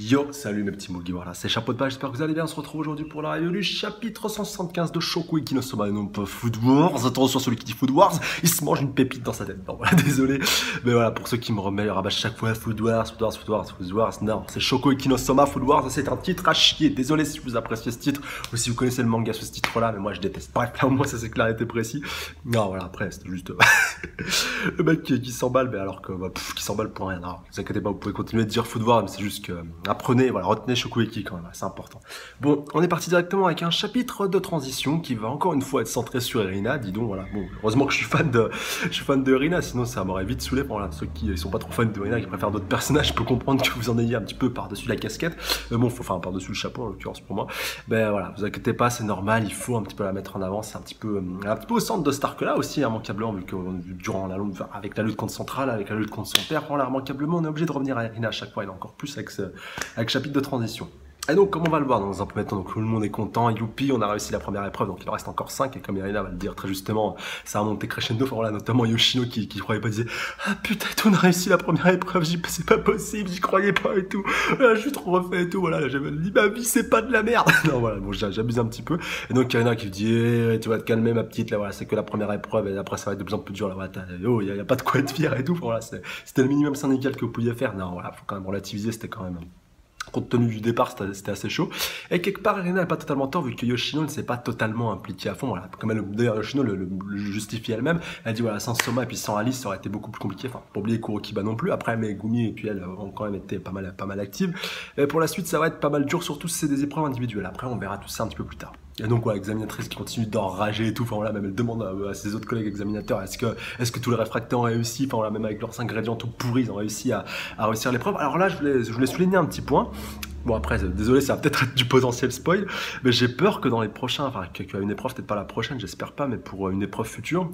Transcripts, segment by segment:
Yo, salut mes petits Mugi, voilà, c'est Chapeau de Page, j'espère que vous allez bien. On se retrouve aujourd'hui pour la review du chapitre 175 de Shokugeki no Soma no Food Wars. Attention, celui qui dit Food Wars, il se mange une pépite dans sa tête. Non, voilà, désolé. Mais voilà, pour ceux qui me remettent à chaque fois Food Wars, Food Wars, Food Wars, Food Wars, non, c'est Shokugeki no Soma Food Wars, c'est un titre à chier. Désolé si vous appréciez ce titre, ou si vous connaissez le manga sous ce titre-là, mais moi je déteste. Bref, là au moins ça c'est clair et était précis. Non, voilà, après, c'était juste le mec qui s'emballe, mais alors que, qui s'emballe pour rien. Non, vous inquiétez pas, vous pouvez continuer de dire Food Wars, mais c'est juste que, apprenez, voilà, retenez Shokugeki quand même, c'est important. Bon, on est parti directement avec un chapitre de transition qui va encore une fois être centré sur Erina, dis donc, voilà. Bon, heureusement que je suis fan de Erina, sinon ça m'aurait vite saoulé. Bon, voilà, ceux qui sont pas trop fans de Erina, qui préfèrent d'autres personnages, je peux comprendre que vous en ayez un petit peu par-dessus la casquette. Mais bon, enfin, par-dessus le chapeau, en l'occurrence pour moi. Ben voilà, vous inquiétez pas, c'est normal, il faut un petit peu la mettre en avant, c'est un petit peu au centre de cet arc-là aussi, immanquablement, vu que durant la longue, avec la lutte contre Central, avec la lutte contre son père, voilà, immanquablement, on est obligé de revenir à Erina à chaque fois, et encore plus avec avec chapitre de transition. Et donc, comme on va le voir dans un premier temps, donc tout le monde est content, youpi, on a réussi la première épreuve, donc il en reste encore 5, et comme Irina va le dire très justement, ça a monté crescendo, enfin voilà, notamment Yoshino qui croyait pas, disait, ah putain, on a réussi la première épreuve, c'est pas possible, j'y croyais pas et tout, je suis trop refait et tout, voilà, j'avais dit, ma vie c'est pas de la merde. Non, voilà, bon, j'abuse un petit peu, et donc Irina qui dit, tu vas te calmer ma petite, là, voilà, c'est que la première épreuve, et après ça va être de plus en plus dur, là, voilà, oh, y a pas de quoi être fier et tout, voilà, c'était le minimum syndical que vous pouviez faire, non, voilà, faut quand même relativiser, c'était quand même, compte tenu du départ, c'était assez chaud. Et quelque part, Erina n'a pas totalement tort, vu que Yoshino ne s'est pas totalement impliqué à fond. Voilà. Comme d'ailleurs, Yoshino le justifie elle-même. Elle dit, voilà, sans Soma et puis sans Alice, ça aurait été beaucoup plus compliqué. Enfin, pas oublier Kurokiba non plus. Après, Megumi et puis elle ont quand même été pas mal actives. Et pour la suite, ça va être pas mal dur, surtout si c'est des épreuves individuelles. Après, on verra tout ça un petit peu plus tard. Et donc, voilà, examinatrice qui continue d'enrager et tout. Enfin, voilà, même elle demande à ses autres collègues examinateurs, est-ce que tous les réfractaires ont réussi? Enfin, voilà, même avec leurs ingrédients tout pourris, ils ont réussi à réussir l'épreuve. Alors là, je voulais souligner un petit point. Bon après, désolé, ça va peut-être être du potentiel spoil, mais j'ai peur que dans les prochains, enfin qu'à une épreuve, peut-être pas la prochaine, j'espère pas, mais pour une épreuve future,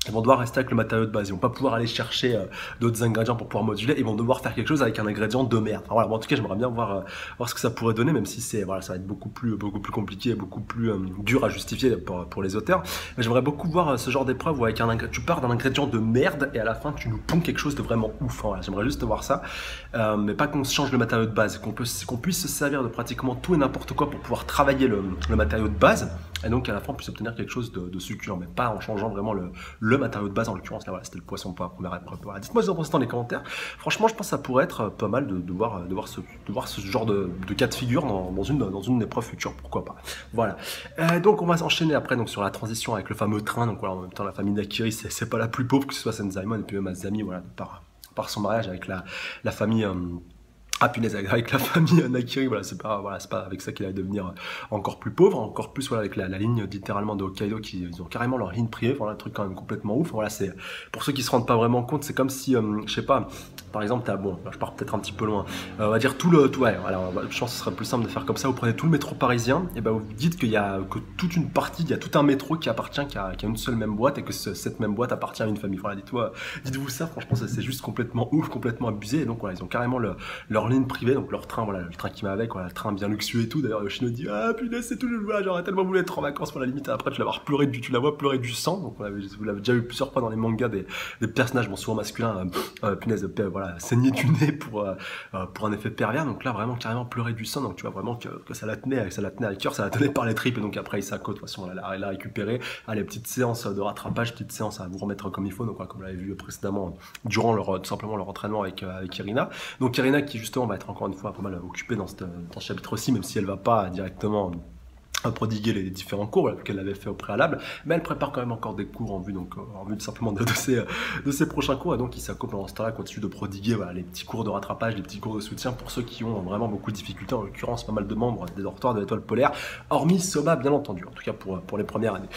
ils vont devoir rester avec le matériau de base, ils vont pas pouvoir aller chercher d'autres ingrédients pour pouvoir moduler, ils vont devoir faire quelque chose avec un ingrédient de merde. Enfin, voilà, bon, en tout cas, j'aimerais bien voir ce que ça pourrait donner, même si c'est voilà, ça va être beaucoup plus compliqué, beaucoup plus dur à justifier pour les auteurs. Mais j'aimerais beaucoup voir ce genre d'épreuve où avec tu pars d'un ingrédient de merde et à la fin tu nous ponds quelque chose de vraiment ouf. Enfin, voilà, j'aimerais juste voir ça, mais pas qu'on change le matériau de base, qu'on puisse se servir de pratiquement tout et n'importe quoi pour pouvoir travailler le matériau de base. Et donc à la fin on puisse obtenir quelque chose de succulent, mais pas en changeant vraiment le matériau de base. En l'occurrence là, voilà, c'était le poisson pour la première épreuve. Voilà. Dites-moi ce que vous en pensez dans les commentaires. Franchement, je pense que ça pourrait être pas mal de voir ce genre de cas de figure dans une épreuve future, pourquoi pas. Voilà. Donc on va enchaîner après donc sur la transition avec le fameux train. Donc voilà, en même temps la famille Nakiri, c'est pas la plus pauvre, que ce soit Senzaemon et puis même Azami, voilà, par son mariage avec la famille. Ah punaise, avec la famille Nakiri, voilà, c'est pas avec ça qu'il va devenir encore plus pauvre, encore plus voilà, avec la ligne littéralement de Hokkaido, ils ont carrément leur ligne privée, voilà, un truc quand même complètement ouf. Voilà, c'est pour ceux qui se rendent pas vraiment compte, c'est comme si, je sais pas, par exemple, bon, je pars peut-être un petit peu loin, on va dire ouais, alors, je pense que ce serait plus simple de faire comme ça, vous prenez tout le métro parisien, et ben vous dites qu'il y a que toute une partie, il y a tout un métro qui appartient qu'à une seule même boîte, et que cette même boîte appartient à une famille. Voilà, dites-vous ça, franchement, c'est juste complètement ouf, complètement abusé, et donc voilà, ils ont carrément leur ligne privée, donc leur train, voilà, le train qui m'a avec, voilà, le train bien luxueux et tout. D'ailleurs, Yoshino dit, ah punaise, c'est tout, voilà, j'aurais tellement voulu être en vacances, pour la limite, après, tu la vois pleurer du sang, donc voilà, vous l'avez déjà vu plusieurs fois dans les mangas des personnages, bon, souvent masculins, punaise, voilà, saigner du nez pour un effet pervers, donc là, vraiment, carrément pleurer du sang, donc tu vois vraiment que ça la tenait à cœur, ça la tenait par les tripes, et donc après, il s'accote, de toute façon, elle a récupéré, allez, petite séance de rattrapage, petite séance à vous remettre comme il faut, donc voilà, comme vous l'avez vu précédemment, durant tout simplement leur entraînement avec Irina. Donc Irina qui justement va être encore une fois pas mal occupée dans ce chapitre aussi, même si elle va pas directement prodiguer les différents cours voilà, qu'elle avait fait au préalable, mais elle prépare quand même encore des cours en vue simplement de ses prochains cours, et donc il s'accouple dans ce temps-là, continue de prodiguer voilà, les petits cours de rattrapage, les petits cours de soutien pour ceux qui ont vraiment beaucoup de difficultés, en l'occurrence pas mal de membres des dortoirs de l'Étoile polaire, hormis Soma bien entendu, en tout cas pour les premières années.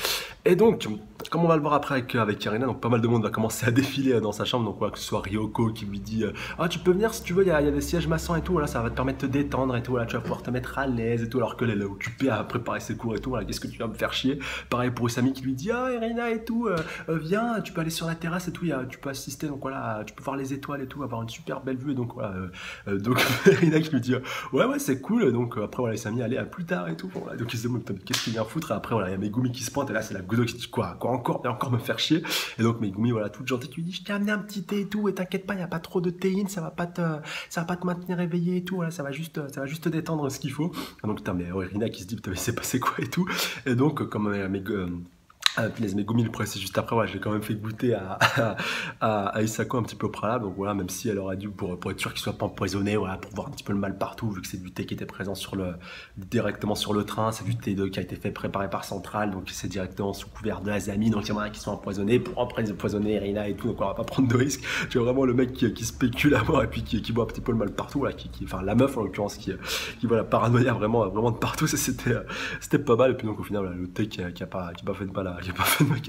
Et donc, comme on va le voir après avec Irina, donc pas mal de monde va commencer à défiler dans sa chambre, donc voilà, que ce soit Ryoko qui lui dit ah tu peux venir si tu veux, il y a des sièges massants et tout, voilà, ça va te permettre de te détendre et tout, voilà, tu vas pouvoir te mettre à l'aise et tout, alors qu'elle est occupée à préparer ses cours et tout, voilà, qu'est-ce que tu vas me faire chier. Pareil pour Usami qui lui dit ah Irina et tout, viens, tu peux aller sur la terrasse et tout, tu peux assister, donc voilà, tu peux voir les étoiles et tout, avoir une super belle vue, et donc voilà, donc Irina qui lui dit ouais c'est cool, donc après voilà, Usami allez à plus tard et tout, voilà, donc il se demande qu'est-ce qu'il vient foutre, et après voilà, il y a Megumi qui se pointe, et là c'est la Godo qui dit quoi encore me faire chier. Et donc Megumi, voilà, toute gentille, qui lui dit, je t'ai amené un petit thé et tout, et t'inquiète pas, il n'y a pas trop de théine, ça va pas te maintenir éveillé et tout, voilà, ça va juste te détendre ce qu'il faut. Et donc, putain, mais Irina qui se dit, putain, mais c'est passé quoi et tout. Et donc, comme punaise, Megumi le précise juste après, ouais, je l'ai quand même fait goûter à Hisako un petit peu au préalable, donc voilà, même si elle aurait dû, pour être sûr qu'il soit pas empoisonné, voilà, pour voir un petit peu le mal partout, vu que c'est du thé qui était présent directement sur le train, c'est du thé qui a été fait préparer par Central, donc c'est directement sous couvert de Azami, donc il y en a qui sont empoisonnés, pour après empoisonner Irina et tout, donc on va pas prendre de risque. Tu vois vraiment le mec qui spécule à mort et puis qui voit un petit peu le mal partout, voilà, enfin la meuf en l'occurrence qui voit la paranoïa vraiment de partout, c'était pas mal, et puis donc au final, voilà, le thé qui a pas fait de mal qui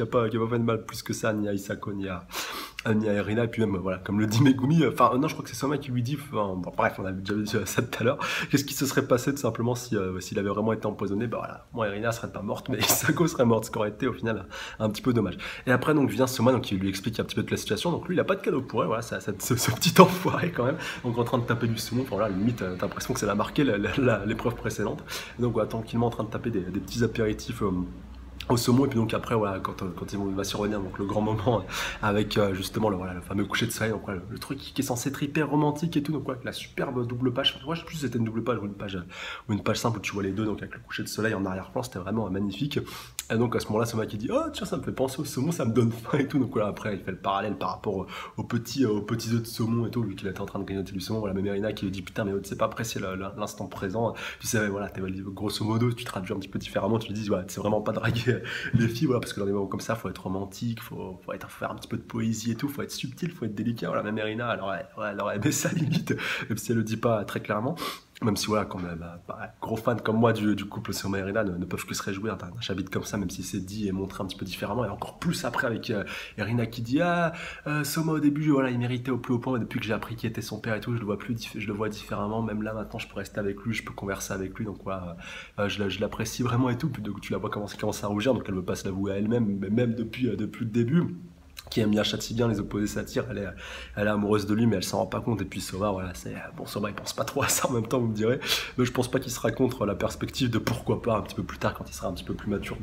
a pas fait de mal plus que ça, ni à Hisako, ni à Irina, et puis même, voilà, comme le dit Megumi, enfin, non, je crois que c'est Soma qui lui dit, bon, bref, on avait déjà vu ça tout à l'heure, qu'est-ce qui se serait passé tout simplement s'il avait vraiment été empoisonné, bah voilà, moi, Irina serait pas morte, mais Hisako serait morte, ce qui aurait été, au final, un petit peu dommage. Et après, donc, vient Soma, donc, qui lui explique un petit peu toute la situation, donc lui, il a pas de cadeau pour elle, voilà, ce petit enfoiré, quand même, donc, en train de taper du saumon, enfin, voilà, limite, t'as l'impression que ça l'a marqué l'épreuve précédente, et donc, voilà, tranquillement en train de taper des petits apéritifs, au saumon, et puis donc après, voilà, quand il va survenir, donc le grand moment avec justement le fameux coucher de soleil, donc voilà, le truc qui est censé être hyper romantique et tout, donc voilà, avec la superbe double page, moi je sais plus si c'était une double page ou une page simple où tu vois les deux, donc avec le coucher de soleil en arrière-plan, c'était vraiment magnifique. Et donc à ce moment-là, Soma qui dit, oh tiens, ça me fait penser au saumon, ça me donne faim et tout, donc voilà, après il fait le parallèle par rapport aux petits œufs de saumon et tout, vu qu'il était en train de grignoter du saumon, voilà, même Irina qui lui dit, putain, mais tu sais pas apprécier l'instant présent, tu sais, voilà, grosso modo, tu traduis un petit peu différemment, tu lui dis, ouais, c'est vraiment pas draguer les filles, voilà, parce que dans des moments comme ça, faut être romantique, faut faire un petit peu de poésie et tout, faut être subtil, faut être délicat, voilà, même Irina, elle aurait aimé ça limite, même si elle le dit pas très clairement. Même si, voilà, quand même, gros fan comme moi du couple Soma et Irina ne peuvent que se réjouir d'un chapitre comme ça, même si c'est dit et montré un petit peu différemment, et encore plus après avec Irina qui dit, Soma au début, voilà, il méritait au plus haut point, mais depuis que j'ai appris qui était son père et tout, je le vois différemment, même là maintenant je peux rester avec lui, je peux converser avec lui, donc voilà, je l'apprécie vraiment et tout, puis donc, tu la vois commencer à rougir, donc elle veut pas se l'avouer à elle-même, mais même depuis le début, qui aime bien châtie bien, les opposés s'attirent, elle est amoureuse de lui, mais elle s'en rend pas compte, et puis Soma, voilà, bon, Soma il pense pas trop à ça en même temps, vous me direz, mais je pense pas qu'il sera contre la perspective de pourquoi pas un petit peu plus tard, quand il sera un petit peu plus mature,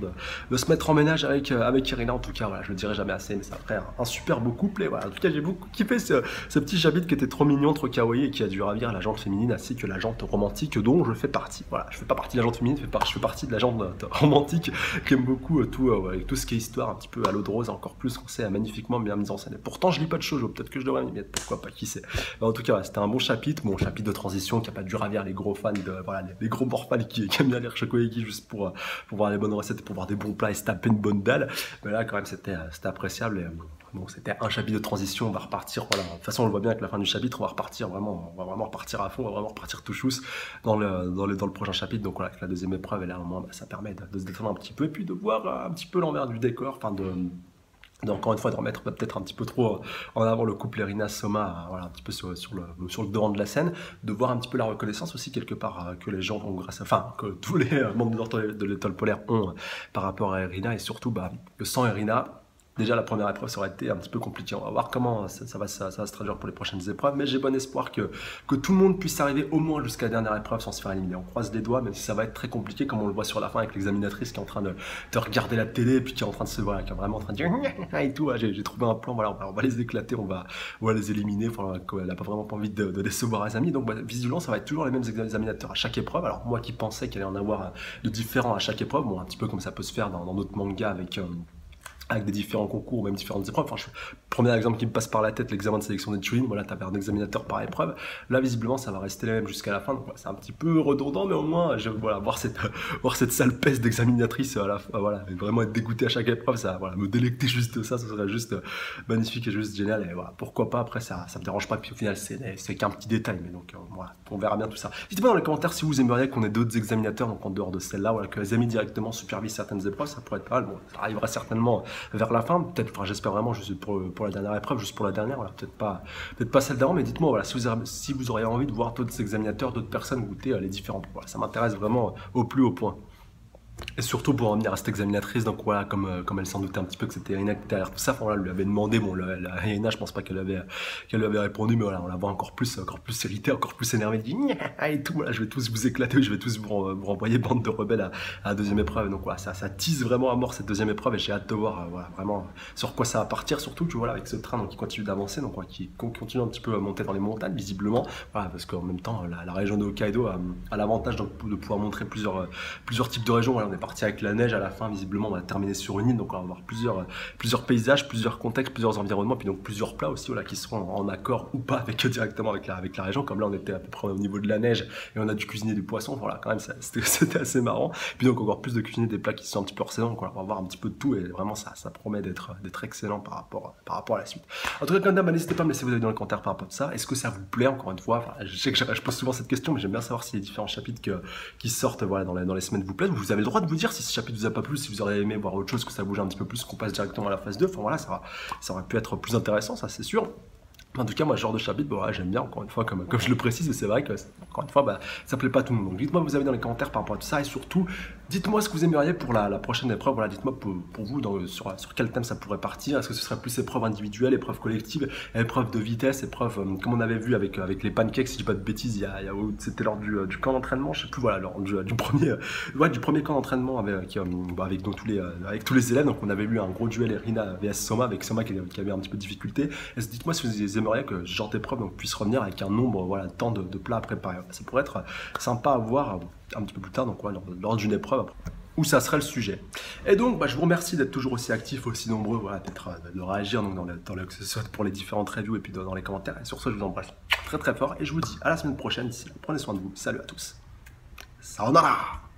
de se mettre en ménage avec Irina. En tout cas, voilà, je le dirai jamais assez, mais ça ferait un super beau couple, et voilà, en tout cas j'ai beaucoup kiffé ce petit chapitre qui était trop mignon, trop kawaii, et qui a dû ravir la jante féminine ainsi que la jante romantique dont je fais partie. Voilà, je fais pas partie de la jante féminine, je fais partie de la jante romantique, qui aime beaucoup tout ce qui est histoire un petit peu à l'eau de rose, encore plus qu'on sait magnifiquement bien mis en scène. Et pourtant, je lis pas de shoujo, peut-être que je devrais m'y mettre, pourquoi pas, qui sait. Mais en tout cas, ouais, c'était un bon chapitre de transition qui a pas dû ravir les gros fans, voilà, les gros morphales qui aiment bien lire Shokoeki juste pour voir les bonnes recettes, pour voir des bons plats et se taper une bonne dalle. Mais là, quand même, c'était appréciable. Et, bon, c'était un chapitre de transition, on va repartir, voilà. De toute façon, on le voit bien avec la fin du chapitre, on va vraiment repartir à fond, on va vraiment repartir tout chousse dans le prochain chapitre. Donc voilà, avec la deuxième épreuve, et là, au moins, ça permet de se détendre un petit peu, et puis de voir un petit peu l'envers du décor, enfin encore une fois, de remettre peut-être un petit peu trop en avant le couple Irina Soma, voilà, un petit peu sur le devant de la scène, de voir un petit peu la reconnaissance aussi quelque part que les gens ont que tous les membres de l'étoile polaire ont par rapport à Irina, et surtout que sans Irina, déjà la première épreuve ça aurait été un petit peu compliqué. On va voir comment ça va se traduire pour les prochaines épreuves, mais j'ai bon espoir que tout le monde puisse arriver au moins jusqu'à la dernière épreuve sans se faire éliminer. On croise les doigts, même si ça va être très compliqué, comme on le voit sur la fin avec l'examinatrice qui est en train de regarder la télé, et puis qui est en train de se voir, qui est vraiment en train de dire et tout. J'ai trouvé un plan, voilà, on va les éclater, on va les éliminer. Enfin, elle n'a pas vraiment pas envie de décevoir les amis, donc visuellement ça va être toujours les mêmes examinateurs à chaque épreuve. Alors moi qui pensais qu'il allait en avoir de différents à chaque épreuve, bon, un petit peu comme ça peut se faire dans d'autres mangas avec des différents concours ou même différentes épreuves. Enfin, premier exemple qui me passe par la tête, l'examen de sélection des Chunin, voilà, t'avais un examinateur par épreuve. Là, visiblement, ça va rester les mêmes jusqu'à la fin. Donc, voilà, c'est un petit peu redondant, mais au moins, voir cette sale peste d'examinatrice, voilà, vraiment être dégoûté à chaque épreuve, ça, voilà, me délecter juste ça serait juste magnifique et juste génial. Et voilà, pourquoi pas, après, ça me dérange pas. Puis au final, c'est qu'un petit détail, mais donc, voilà, on verra bien tout ça. Dites-moi dans les commentaires si vous aimeriez qu'on ait d'autres examinateurs, donc en dehors de celle-là, voilà, que les amis directement supervisent certaines épreuves, ça pourrait être pas mal. Bon, ça arrivera certainement vers la fin, peut-être, enfin, j'espère vraiment juste pour la dernière épreuve, juste pour la dernière, voilà, peut-être pas celle d'avant, mais dites-moi, voilà, si vous auriez envie de voir d'autres examinateurs, d'autres personnes goûter les différents points. Voilà, ça m'intéresse vraiment au plus haut point. Et surtout pour en venir à cette examinatrice, donc voilà, comme elle s'en doutait un petit peu que c'était Irina qui était derrière tout ça, enfin, voilà, elle lui avait demandé, bon, la Irina, je pense pas qu'elle lui avait répondu, mais voilà, on la voit encore plus irritée, encore plus énervée, elle dit, Nya et tout, voilà, je vais tous vous éclater, je vais tous vous renvoyer bande de rebelles à la deuxième épreuve. Donc voilà, ça tease vraiment à mort cette deuxième épreuve, et j'ai hâte de voir, voilà, vraiment, sur quoi ça va partir, surtout que voilà, avec ce train, donc, qui continue d'avancer, donc voilà, qui continue un petit peu à monter dans les montagnes, visiblement, voilà, parce qu'en même temps, la région de Hokkaido a l'avantage donc, de pouvoir montrer plusieurs types de régions. Voilà, on est parti avec la neige à la fin, visiblement on va terminer sur une île, donc on va avoir plusieurs paysages, plusieurs contextes, plusieurs environnements, puis donc plusieurs plats aussi, voilà, qui seront en accord ou pas directement avec la région. Comme là on était à peu près au niveau de la neige et on a dû cuisiner du poisson, voilà, quand même c'était assez marrant. Puis donc encore plus de cuisiner des plats qui sont un petit peu hors saison, donc on va voir un petit peu de tout, et vraiment ça promet d'être excellent par rapport à la suite. En tout cas, comme d'hab, n'hésitez pas à me laisser vos avis dans les commentaires par rapport à ça. Est-ce que ça vous plaît, encore une fois? Enfin, je sais que je pose souvent cette question, mais j'aime bien savoir si les différents chapitres qui sortent, voilà, dans les semaines vous plaisent. Vous avez le droit de vous dire si ce chapitre vous a pas plu, si vous auriez aimé voir autre chose, que ça bouge un petit peu plus, qu'on passe directement à la phase 2. Enfin voilà, ça aurait pu être plus intéressant, ça c'est sûr. En tout cas, moi, ce genre de chapitre, bon, ouais, j'aime bien, encore une fois, comme je le précise, mais c'est vrai que, encore une fois, bah, ça plaît pas à tout le monde. Donc, dites-moi vos avis dans les commentaires par rapport à tout ça, et surtout, dites-moi ce que vous aimeriez pour la prochaine épreuve. Voilà, dites-moi pour vous sur quel thème ça pourrait partir. Est-ce que ce serait plus épreuve individuelle, épreuve collective, épreuve de vitesse, épreuve, comme on avait vu avec les pancakes, si je dis pas de bêtises, c'était lors du camp d'entraînement, je sais plus, voilà, lors du premier camp d'entraînement avec tous les élèves. Donc, on avait eu un gros duel Irina vs Soma, avec Soma qui avait un petit peu de difficulté. Et dites-moi si vous aimeriez que ce genre d'épreuve puisse revenir avec un nombre, voilà, de temps de plats à préparer. Ça pourrait être sympa à voir un petit peu plus tard, donc ouais, lors d'une épreuve où ça serait le sujet. Et donc, bah, je vous remercie d'être toujours aussi actifs, aussi nombreux, voilà, de réagir donc que ce soit pour les différentes reviews et puis dans les commentaires. Et sur ce, je vous embrasse très très fort et je vous dis à la semaine prochaine. D'ici là, prenez soin de vous. Salut à tous. Sayonara.